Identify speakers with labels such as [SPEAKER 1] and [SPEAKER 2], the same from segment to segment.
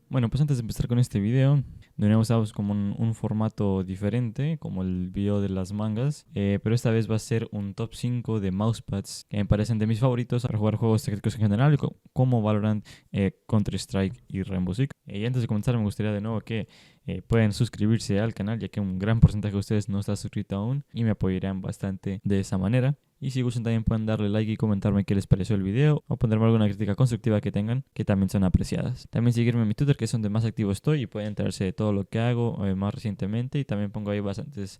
[SPEAKER 1] Bueno, pues antes de empezar con este video, de nuevo estamos como un formato diferente, como el video de las mangas, pero esta vez va a ser un top 5 de mousepads que me parecen de mis favoritos para jugar juegos tácticos en general, como Valorant, Counter-Strike y Rainbow Six. Y antes de comenzar me gustaría de nuevo que pueden suscribirse al canal, ya que un gran porcentaje de ustedes no está suscrito aún y me apoyarían bastante de esa manera. Y si gustan también pueden darle like y comentarme qué les pareció el video o ponerme alguna crítica constructiva que tengan, que también son apreciadas. También seguirme en mi Twitter, que es donde más activo estoy y pueden enterarse de todo lo que hago más recientemente. Y también pongo ahí bastantes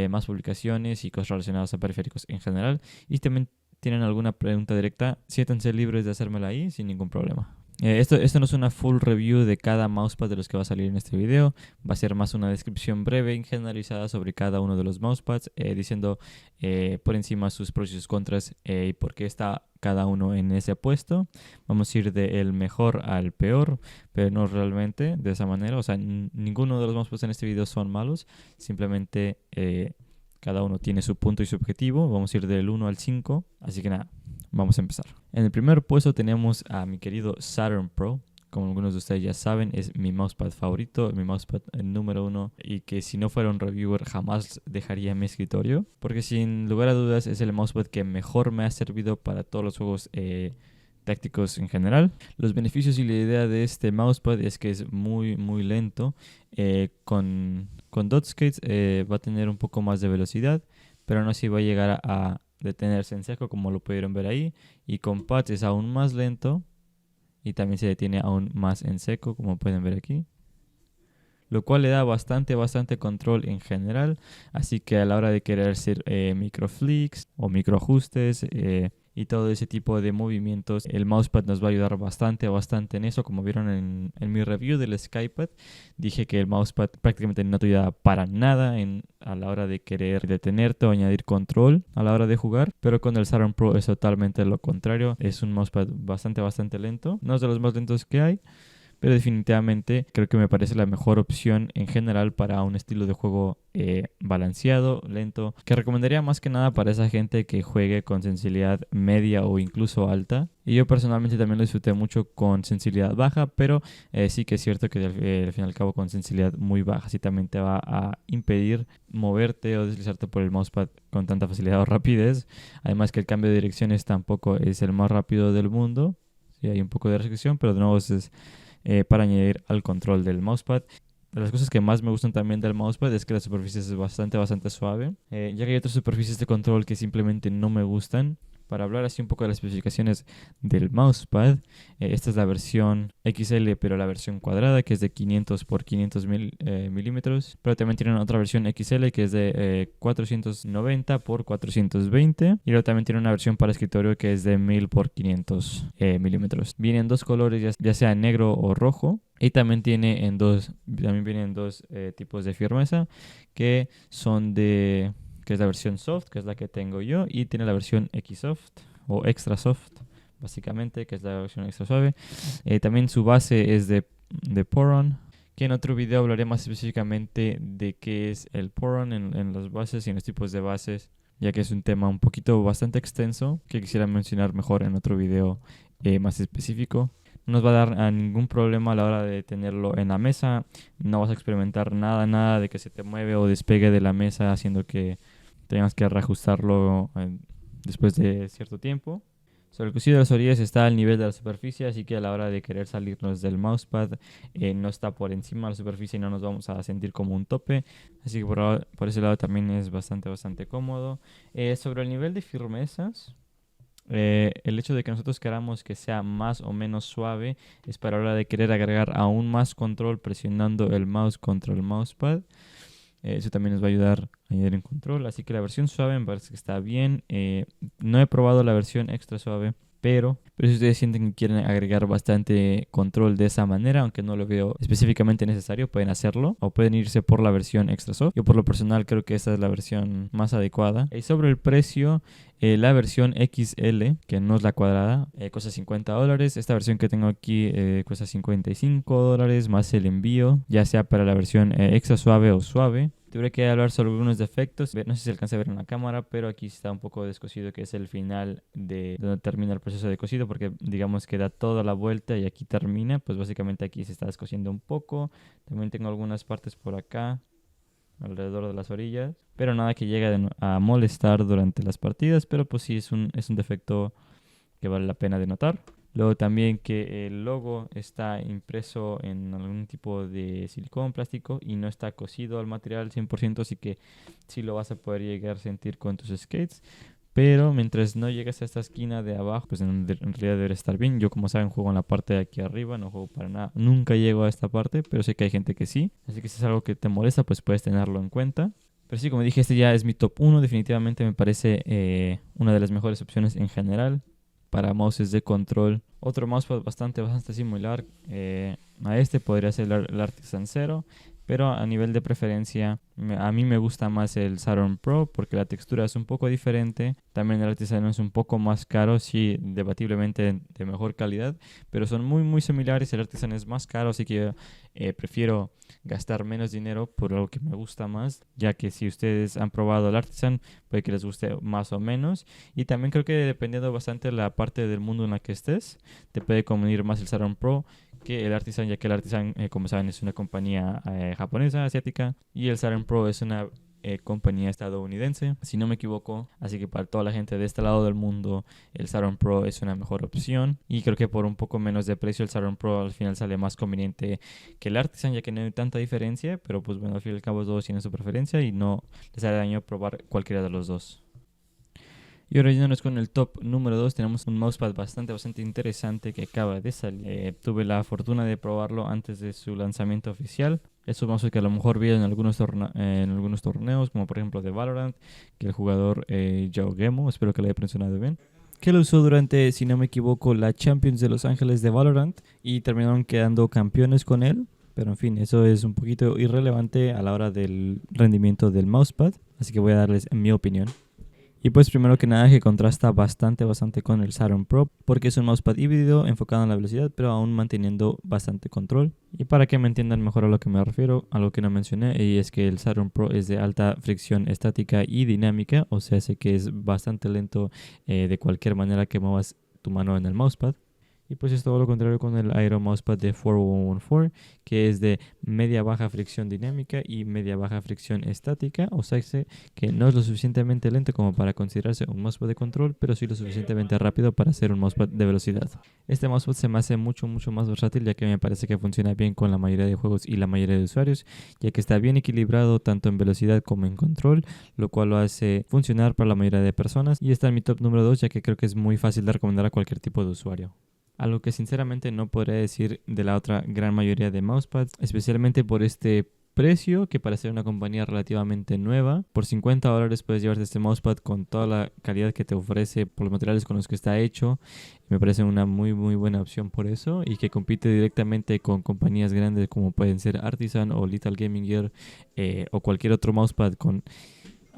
[SPEAKER 1] más publicaciones y cosas relacionadas a periféricos en general. Y si también tienen alguna pregunta directa, siéntanse libres de hacérmela ahí sin ningún problema. Esto no es una full review de cada mousepad de los que va a salir en este video. Va a ser más una descripción breve y generalizada sobre cada uno de los mousepads, diciendo por encima sus pros y sus contras y por qué está cada uno en ese puesto. Vamos a ir del mejor al peor, pero no realmente de esa manera. O sea, ninguno de los mousepads en este video son malos. Simplemente cada uno tiene su punto y su objetivo. Vamos a ir del 1 al 5. Así que nada, vamos a empezar. En el primer puesto tenemos a mi querido Saturn Pro. Como algunos de ustedes ya saben, es mi mousepad favorito, mi mousepad número 1 y que si no fuera un reviewer jamás dejaría en mi escritorio. Porque sin lugar a dudas es el mousepad que mejor me ha servido para todos los juegos tácticos en general. Los beneficios y la idea de este mousepad es que es muy lento. Con dot skates va a tener un poco más de velocidad, pero aún así va a llegar a detenerse en seco, como lo pudieron ver ahí. Y con pads es aún más lento y también se detiene aún más en seco, como pueden ver aquí, lo cual le da bastante control en general. Así que a la hora de querer hacer microflicks o microajustes y todo ese tipo de movimientos, el mousepad nos va a ayudar bastante en eso. Como vieron en mi review del Skypad, dije que el mousepad prácticamente no te ayuda para nada a la hora de querer detenerte o añadir control a la hora de jugar, pero con el Saturn Pro es totalmente lo contrario. Es un mousepad bastante lento, no es de los más lentos que hay, pero definitivamente creo que me parece la mejor opción en general para un estilo de juego balanceado, lento, que recomendaría más que nada para esa gente que juegue con sensibilidad media o incluso alta. Y yo personalmente también lo disfruté mucho con sensibilidad baja, pero sí que es cierto que al fin y al cabo con sensibilidad muy baja sí también te va a impedir moverte o deslizarte por el mousepad con tanta facilidad o rapidez. Además que el cambio de direcciones tampoco es el más rápido del mundo. Sí, hay un poco de restricción, pero de nuevo es para añadir al control del mousepad. De las cosas que más me gustan también del mousepad es que la superficie es bastante suave, ya que hay otras superficies de control que simplemente no me gustan. Para hablar así un poco de las especificaciones del mousepad, esta es la versión XL, pero la versión cuadrada, que es de 500 por 500 milímetros. Pero también tienen otra versión XL, que es de 490 por 420. Y luego también tiene una versión para escritorio, que es de 1000 por 500 milímetros. Vienen dos colores, ya sea negro o rojo. Y también vienen dos tipos de firmeza, que es la versión soft, que es la que tengo yo, y tiene la versión X-Soft o Extra Soft, básicamente, que es la versión extra suave. También su base es de Poron, que en otro video hablaré más específicamente de qué es el Poron en las bases y en los tipos de bases, ya que es un tema un poquito bastante extenso que quisiera mencionar mejor en otro video más específico. No nos va a dar ningún problema a la hora de tenerlo en la mesa. No vas a experimentar nada de que se te mueve o despegue de la mesa, haciendo que tengas que reajustarlo después de cierto tiempo. Sobre el cuchillo de las orillas está al nivel de la superficie, así que a la hora de querer salirnos del mousepad no está por encima de la superficie y no nos vamos a sentir como un tope. Así que por ese lado también es bastante cómodo. Sobre el nivel de firmezas, el hecho de que nosotros queramos que sea más o menos suave es para la hora de querer agregar aún más control presionando el mouse contra el mousepad. Eso también nos va a ayudar a añadir en control. Así que la versión suave me parece que está bien. No he probado la versión extra suave, pero si ustedes sienten que quieren agregar bastante control de esa manera, aunque no lo veo específicamente necesario, pueden hacerlo o pueden irse por la versión extra soft. Yo por lo personal creo que esta es la versión más adecuada. Y sobre el precio, la versión XL, que no es la cuadrada, cuesta $50. Esta versión que tengo aquí cuesta $55 más el envío, ya sea para la versión extra suave o suave. Tuve que hablar sobre algunos defectos. No sé si se alcanza a ver en la cámara, pero aquí está un poco descosido, que es el final de donde termina el proceso de cocido, porque digamos que da toda la vuelta y aquí termina. Pues básicamente aquí se está descosiendo un poco. También tengo algunas partes por acá, alrededor de las orillas, pero nada que llegue a molestar durante las partidas, pero pues sí es un defecto que vale la pena de notar. Luego también que el logo está impreso en algún tipo de silicón, plástico, y no está cosido al material 100%, así que sí lo vas a poder llegar a sentir con tus skates. Pero mientras no llegues a esta esquina de abajo, pues en realidad debería estar bien. Yo, como saben, juego en la parte de aquí arriba, no juego para nada. Nunca llego a esta parte, pero sé que hay gente que sí. Así que si es algo que te molesta, pues puedes tenerlo en cuenta. Pero sí, como dije, este ya es mi top 1. Definitivamente me parece una de las mejores opciones en general para mouses de control. Otro mousepad bastante similar a este podría ser el Artisan Zero, pero a nivel de preferencia a mí me gusta más el Saturn Pro porque la textura es un poco diferente. También el Artisan es un poco más caro, sí, debatiblemente de mejor calidad, pero son muy similares. El Artisan es más caro, así que prefiero gastar menos dinero por algo que me gusta más, ya que si ustedes han probado el Artisan puede que les guste más o menos. Y también creo que dependiendo bastante de la parte del mundo en la que estés, te puede convenir más el Saturn Pro que el Artisan, ya que el Artisan, como saben, es una compañía japonesa, asiática, y el Saturn Pro es una compañía estadounidense, si no me equivoco. Así que para toda la gente de este lado del mundo, el Saturn Pro es una mejor opción, y creo que por un poco menos de precio el Saturn Pro al final sale más conveniente que el Artisan, ya que no hay tanta diferencia. Pero pues bueno, al fin y al cabo todos tienen su preferencia y no les hará daño probar cualquiera de los dos. Y ahora yéndonos con el top número 2, tenemos un mousepad bastante interesante que acaba de salir. Tuve la fortuna de probarlo antes de su lanzamiento oficial. Es un mousepad que a lo mejor vi en algunos torneos, como por ejemplo de Valorant, que el jugador Joe Gemo, espero que lo haya pronunciado bien, que lo usó durante, si no me equivoco, la Champions de Los Ángeles de Valorant, y terminaron quedando campeones con él. Pero en fin, eso es un poquito irrelevante a la hora del rendimiento del mousepad, así que voy a darles mi opinión. Y pues primero que nada, que contrasta bastante con el Saturn Pro, porque es un mousepad híbrido enfocado en la velocidad, pero aún manteniendo bastante control. Y para que me entiendan mejor a lo que me refiero, algo que no mencioné, y es que el Saturn Pro es de alta fricción estática y dinámica, o sea, sé que es bastante lento de cualquier manera que muevas tu mano en el mousepad. Y pues es todo lo contrario con el Aero Mousepad de 4114, que es de media baja fricción dinámica y media baja fricción estática, o sea que no es lo suficientemente lento como para considerarse un mousepad de control, pero sí lo suficientemente rápido para ser un mousepad de velocidad. Este mousepad se me hace mucho más versátil, ya que me parece que funciona bien con la mayoría de juegos y la mayoría de usuarios, ya que está bien equilibrado tanto en velocidad como en control, lo cual lo hace funcionar para la mayoría de personas. Y está en mi top número 2, ya que creo que es muy fácil de recomendar a cualquier tipo de usuario. Algo que sinceramente no podría decir de la otra gran mayoría de mousepads, especialmente por este precio, que para ser una compañía relativamente nueva. Por $50 puedes llevarte este mousepad con toda la calidad que te ofrece por los materiales con los que está hecho. Me parece una muy buena opción por eso, y que compite directamente con compañías grandes como pueden ser Artisan o Lethal Gaming Gear o cualquier otro mousepad con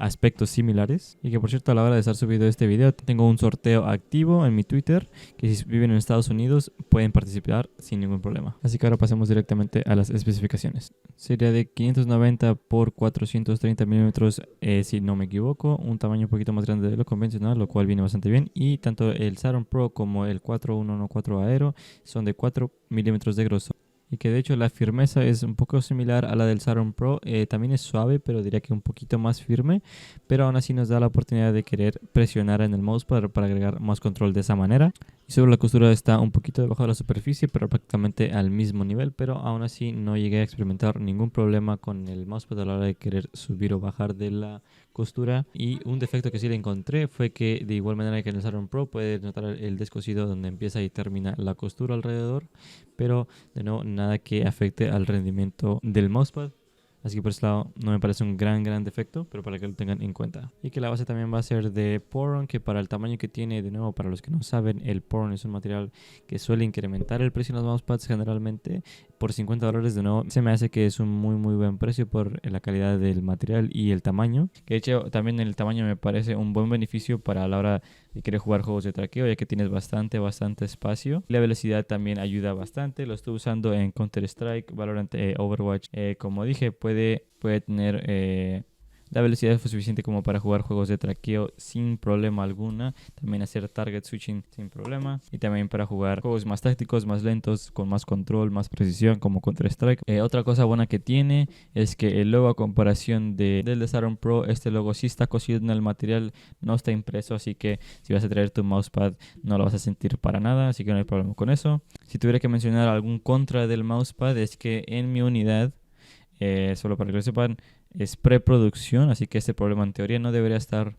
[SPEAKER 1] aspectos similares. Y que por cierto, a la hora de estar subido este video, tengo un sorteo activo en mi Twitter, que si viven en Estados Unidos pueden participar sin ningún problema. Así que ahora pasemos directamente a las especificaciones. Sería de 590 por 430 milímetros, si no me equivoco, un tamaño un poquito más grande de lo convencional, lo cual viene bastante bien. Y tanto el Saturn Pro como el 4114 Aero son de 4 milímetros de grosor, y que de hecho la firmeza es un poco similar a la del Saturn Pro. También es suave, pero diría que un poquito más firme, pero aún así nos da la oportunidad de querer presionar en el mousepad para agregar más control de esa manera. Y sobre la costura está un poquito debajo de la superficie, pero prácticamente al mismo nivel, pero aún así no llegué a experimentar ningún problema con el mousepad a la hora de querer subir o bajar de la costura. Y un defecto que sí le encontré fue que, de igual manera que en el Saturn Pro, puedes notar el descosido donde empieza y termina la costura alrededor, pero de nuevo nada que afecte al rendimiento del mousepad. Así que por ese lado no me parece un gran defecto, pero para que lo tengan en cuenta. Y que la base también va a ser de Poron, que para el tamaño que tiene, de nuevo, para los que no saben, el Poron es un material que suele incrementar el precio en los mousepads generalmente, por $50 de nuevo se me hace que es un muy buen precio por la calidad del material y el tamaño. Que de hecho también el tamaño me parece un buen beneficio para la hora de querer jugar juegos de traqueo, ya que tienes bastante espacio. La velocidad también ayuda bastante. Lo estoy usando en Counter-Strike, Valorant, Overwatch. Como dije, puede tener... la velocidad fue suficiente como para jugar juegos de traqueo sin problema alguna. También hacer target switching sin problema. Y también para jugar juegos más tácticos, más lentos, con más control, más precisión, como Counter-Strike. Otra cosa buena que tiene es que el logo, a comparación del de Saturn Pro, este logo sí está cosido en el material, no está impreso. Así que si vas a traer tu mousepad no lo vas a sentir para nada. Así que no hay problema con eso. Si tuviera que mencionar algún contra del mousepad, es que en mi unidad, solo para que lo sepan, es preproducción, así que este problema en teoría no debería estar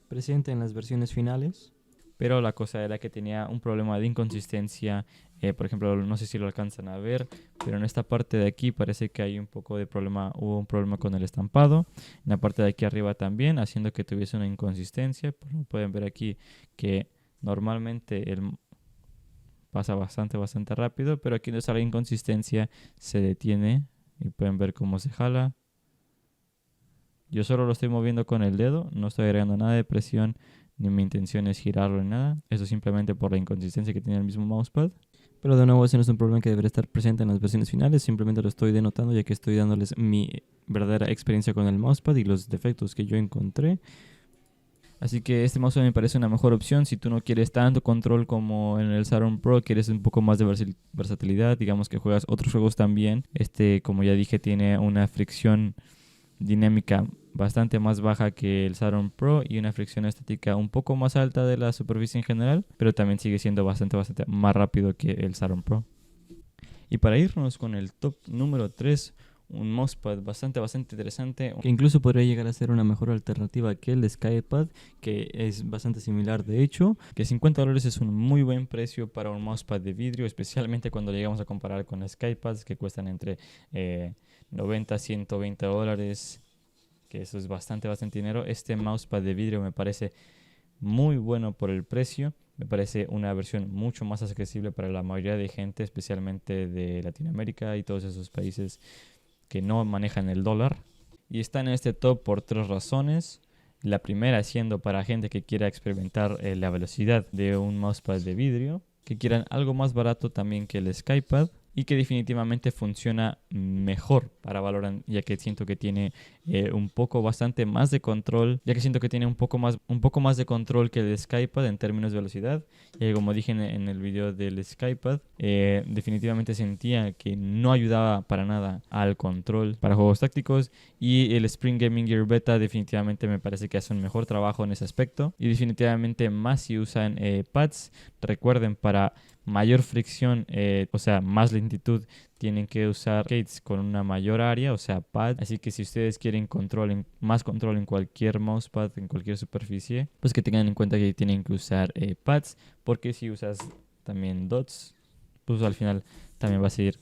[SPEAKER 1] presente en las versiones finales. Pero la cosa era que tenía un problema de inconsistencia. Por ejemplo, no sé si lo alcanzan a ver, pero en esta parte de aquí parece que hay un poco de problema, hubo un problema con el estampado. En la parte de aquí arriba también, haciendo que tuviese una inconsistencia. Pueden ver aquí que normalmente pasa bastante rápido, pero aquí donde está la inconsistencia se detiene y pueden ver cómo se jala. Yo solo lo estoy moviendo con el dedo, no estoy agregando nada de presión, ni mi intención es girarlo ni nada. Eso simplemente por la inconsistencia que tiene el mismo mousepad. Pero de nuevo, ese no es un problema que debería estar presente en las versiones finales, simplemente lo estoy denotando ya que estoy dándoles mi verdadera experiencia con el mousepad y los defectos que yo encontré. Así que este mousepad me parece una mejor opción si tú no quieres tanto control como en el Saturn Pro, quieres un poco más de versatilidad, digamos que juegas otros juegos también. Como ya dije, tiene una fricción dinámica bastante más baja que el Saturn Pro y una fricción estática un poco más alta de la superficie en general, pero también sigue siendo bastante más rápido que el Saturn Pro. Y para irnos con el top número 3, un mousepad bastante interesante, que incluso podría llegar a ser una mejor alternativa que el SkyPad, que es bastante similar de hecho, que $50 es un muy buen precio para un mousepad de vidrio, especialmente cuando llegamos a comparar con SkyPads que cuestan entre $90 a $120, que eso es bastante dinero. Este mousepad de vidrio me parece muy bueno por el precio. Me parece una versión mucho más accesible para la mayoría de gente, especialmente de Latinoamérica y todos esos países que no manejan el dólar. Y está en este top por 3 razones. La primera siendo para gente que quiera experimentar la velocidad de un mousepad de vidrio, que quieran algo más barato también que el SkyPad, y que definitivamente funciona mejor para Valorant, ya que siento que tiene bastante más de control, ya que siento que tiene un poco más de control que el SkyPad en términos de velocidad. Como dije en el video del SkyPad, definitivamente sentía que no ayudaba para nada al control para juegos tácticos, y el Spring Gaming Gear Beta definitivamente me parece que hace un mejor trabajo en ese aspecto, y definitivamente más si usan pads. Recuerden, para mayor fricción, o sea, más lentitud, tienen que usar skates con una mayor área, o sea, pad. Así que si ustedes quieren más control en cualquier mousepad, en cualquier superficie, pues que tengan en cuenta que tienen que usar pads, porque si usas también dots, pues al final también va a ser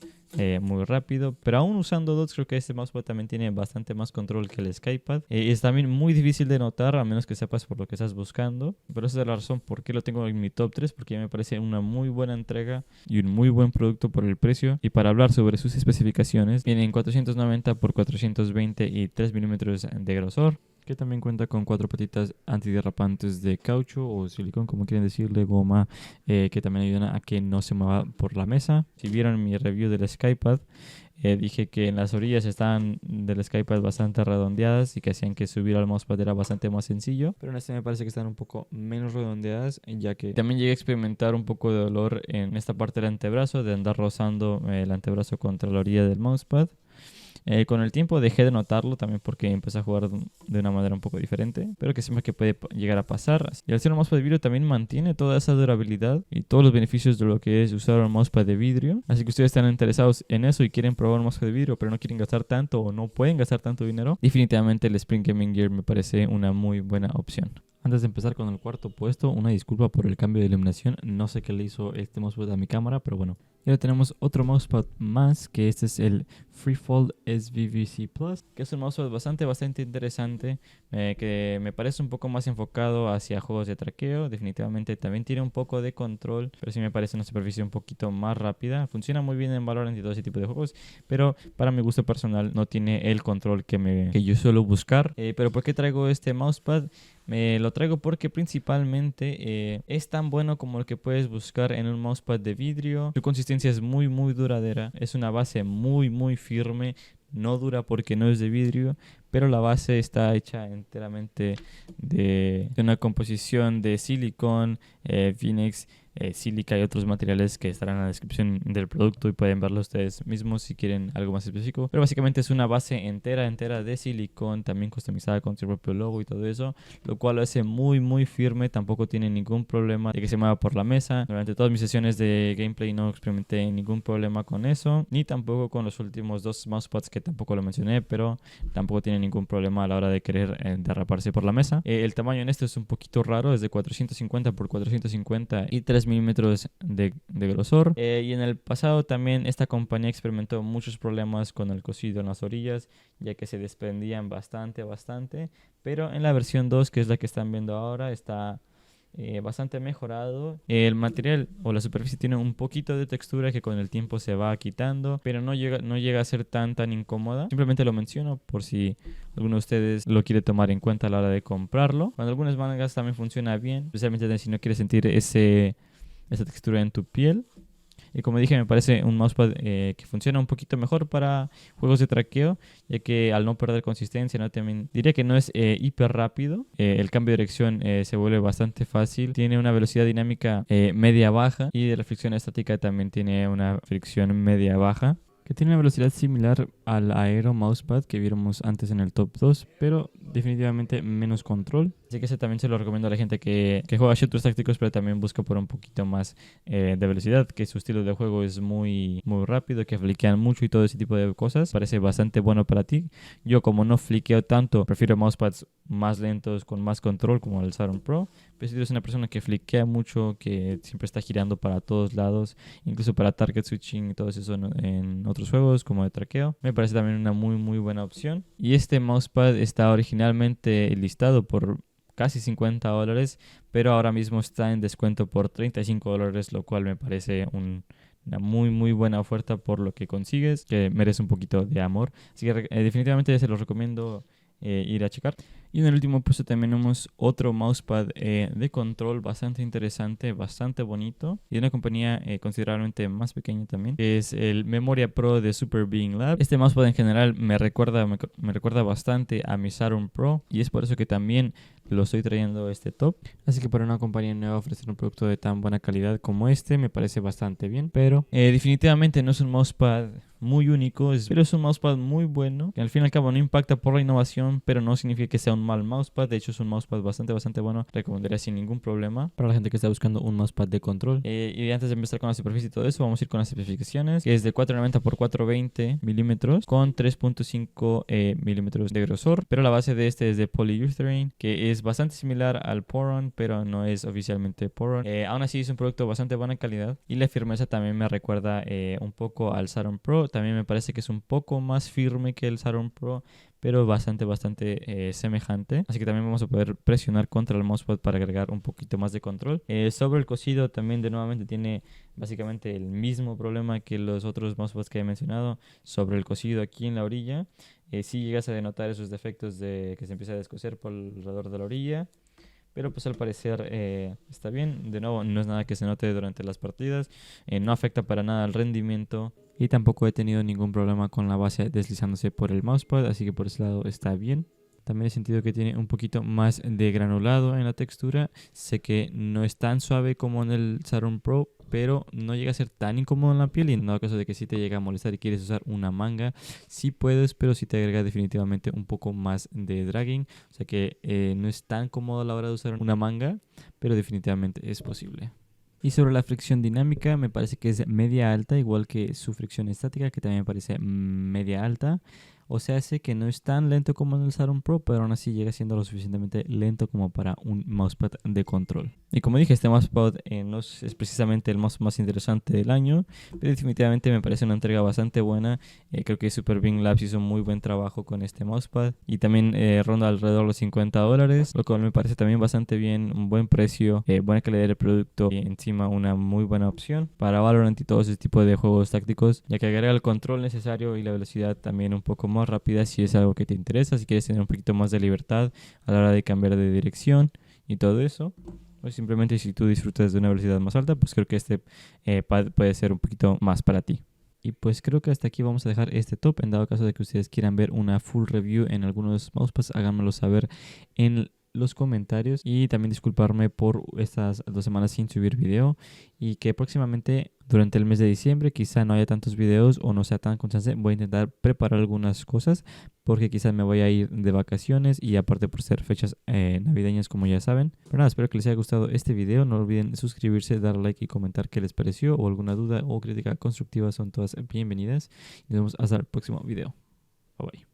[SPEAKER 1] muy rápido. Pero aún usando dots, creo que este mousepad también tiene bastante más control que el SkyPad. Es también muy difícil de notar, a menos que sepas por lo que estás buscando. Pero esa es la razón por qué lo tengo en mi top 3, porque me parece una muy buena entrega y un muy buen producto por el precio. Y para hablar sobre sus especificaciones, viene en 490 por 420 y 3 milímetros de grosor, que también cuenta con 4 patitas antiderrapantes de caucho o silicón, como quieren decirle, goma, que también ayudan a que no se mueva por la mesa. Si vieron mi review del SkyPad, dije que en las orillas estaban del SkyPad bastante redondeadas y que hacían que subir al mousepad era bastante más sencillo, pero en este me parece que están un poco menos redondeadas, ya que también llegué a experimentar un poco de dolor en esta parte del antebrazo, de andar rozando el antebrazo contra la orilla del mousepad. Con el tiempo dejé de notarlo también porque empecé a jugar de una manera un poco diferente, pero que siempre que puede llegar a pasar. Y al ser un mousepad de vidrio también mantiene toda esa durabilidad y todos los beneficios de lo que es usar un mousepad de vidrio. Así que ustedes están interesados en eso y quieren probar un mousepad de vidrio pero no quieren gastar tanto o no pueden gastar tanto dinero, definitivamente el Spring Gaming Gear me parece una muy buena opción. Antes de empezar con el cuarto puesto, una disculpa por el cambio de iluminación. No sé qué le hizo este mousepad a mi cámara, pero bueno. Y ahora tenemos otro mousepad más, que este es el Freefold SVVC Plus, que es un mousepad bastante interesante, que me parece un poco más enfocado hacia juegos de traqueo. Definitivamente también tiene un poco de control, pero sí me parece una superficie un poquito más rápida. Funciona muy bien en Valorant y todo ese tipo de juegos, pero para mi gusto personal no tiene el control que yo suelo buscar. Pero ¿por qué traigo este mousepad? Me lo traigo porque principalmente es tan bueno como el que puedes buscar en un mousepad de vidrio. Su consistencia es muy duradera. Es una base muy firme. No dura porque no es de vidrio, pero la base está hecha enteramente de una composición de silicón, Vinex, sílica y otros materiales que estarán en la descripción del producto y pueden verlo ustedes mismos si quieren algo más específico. Pero básicamente es una base entera de silicón, también customizada con su propio logo y todo eso, lo cual lo hace muy firme. Tampoco tiene ningún problema de que se mueva por la mesa. Durante todas mis sesiones de gameplay no experimenté ningún problema con eso, ni tampoco con los últimos dos mousepads que tampoco lo mencioné, pero tampoco tiene ningún problema a la hora de querer derraparse por la mesa. El tamaño en esto es un poquito raro, es de 450 por 450 y 3 milímetros de grosor. Y en el pasado también esta compañía experimentó muchos problemas con el cosido en las orillas, ya que se desprendían bastante, pero en la versión 2, que es la que están viendo ahora, está bastante mejorado. El material o la superficie tiene un poquito de textura que con el tiempo se va quitando, pero no llega a ser tan incómoda. Simplemente lo menciono por si alguno de ustedes lo quiere tomar en cuenta a la hora de comprarlo. Con algunas mangas también funciona bien, especialmente si no quieres sentir esa textura en tu piel. Y como dije, me parece un mousepad que funciona un poquito mejor para juegos de traqueo, ya que al no perder consistencia, ¿no? También diría que no es hiper rápido. El cambio de dirección se vuelve bastante fácil. Tiene una velocidad dinámica media-baja y de la fricción estática también tiene una fricción media-baja, que tiene una velocidad similar al Aero Mousepad que viéramos antes en el top 2, pero definitivamente menos control. Así que ese también se lo recomiendo a la gente que juega shooters tácticos, pero también busca por un poquito más de velocidad, que su estilo de juego es muy rápido, que fliquean mucho y todo ese tipo de cosas. Parece bastante bueno para ti. Yo, como no fliqueo tanto, prefiero mousepads más lentos con más control, como el Saturn Pro. Pero si eres una persona que fliquea mucho, que siempre está girando para todos lados, incluso para target switching y todo eso en otros juegos como de traqueo, me parece también una muy buena opción. Y este mousepad está originalmente listado por casi $50, pero ahora mismo está en descuento por $35, lo cual me parece una muy buena oferta por lo que consigues, que merece un poquito de amor. Así que definitivamente se los recomiendo ir a checar. Y en el último puesto también tenemos otro mousepad de control bastante interesante, bastante bonito, y de una compañía considerablemente más pequeña también, que es el Memoria Pro de Super Being Lab. Este mousepad en general me recuerda bastante a mi Saturn Pro, y es por eso que también lo estoy trayendo este top. Así que para una compañía nueva ofrecer un producto de tan buena calidad como este me parece bastante bien, pero definitivamente no es un mousepad muy único, pero es un mousepad muy bueno, que al fin y al cabo no impacta por la innovación, pero no significa que sea un mal mousepad. De hecho es un mousepad bastante bueno. Recomendaría sin ningún problema para la gente que está buscando un mousepad de control. Y antes de empezar con la superficie y todo eso, vamos a ir con las especificaciones, que es de 490 por 420 milímetros con 3.5 milímetros de grosor, pero la base de este es de polyurethane, que es bastante similar al Poron, pero no es oficialmente Poron. Aún así es un producto bastante buena calidad, y la firmeza también me recuerda un poco al Saturn Pro. También me parece que es un poco más firme que el Saturn Pro, pero bastante semejante. Así que también vamos a poder presionar contra el mousepad para agregar un poquito más de control. Sobre el cosido también, de nuevamente, tiene básicamente el mismo problema que los otros mousepads que he mencionado. Sobre el cosido aquí en la orilla, si llegas a denotar esos defectos de que se empieza a descoser por alrededor de la orilla, pero pues al parecer está bien. De nuevo, no es nada que se note durante las partidas, no afecta para nada el rendimiento, y tampoco he tenido ningún problema con la base deslizándose por el mousepad, así que por ese lado está bien. También he sentido que tiene un poquito más de granulado en la textura. Sé que no es tan suave como en el Saturn Pro, pero no llega a ser tan incómodo en la piel, y en dado caso de que sí te llega a molestar y quieres usar una manga, sí puedes, pero sí te agrega definitivamente un poco más de dragging. O sea que no es tan cómodo a la hora de usar una manga, pero definitivamente es posible. Y sobre la fricción dinámica, me parece que es media alta, igual que su fricción estática, que también me parece media alta. O sea, sé que no es tan lento como en el Saturn Pro, pero aún así llega siendo lo suficientemente lento como para un mousepad de control. Y como dije, este mousepad no es precisamente el más interesante del año, pero definitivamente me parece una entrega bastante buena. Creo que Super Beam Labs hizo un muy buen trabajo con este mousepad y también ronda alrededor de los $50, lo cual me parece también bastante bien, un buen precio, buena calidad de producto y encima una muy buena opción para Valorant y todo ese tipo de juegos tácticos, ya que agrega el control necesario y la velocidad también un poco más rápida si es algo que te interesa, si quieres tener un poquito más de libertad a la hora de cambiar de dirección y todo eso. O simplemente si tú disfrutas de una velocidad más alta, pues creo que este pad puede ser un poquito más para ti. Y pues creo que hasta aquí vamos a dejar este top. En dado caso de que ustedes quieran ver una full review en algunos mousepads, háganmelo saber en los comentarios. Y también disculparme por estas 2 semanas sin subir video. Y que próximamente durante el mes de diciembre quizá no haya tantos videos o no sea tan constante. Voy a intentar preparar algunas cosas porque quizás me voy a ir de vacaciones y aparte por ser fechas navideñas como ya saben. Pero nada, espero que les haya gustado este video. No olviden suscribirse, dar like y comentar qué les pareció o alguna duda o crítica constructiva son todas bienvenidas. Nos vemos hasta el próximo video. Bye bye.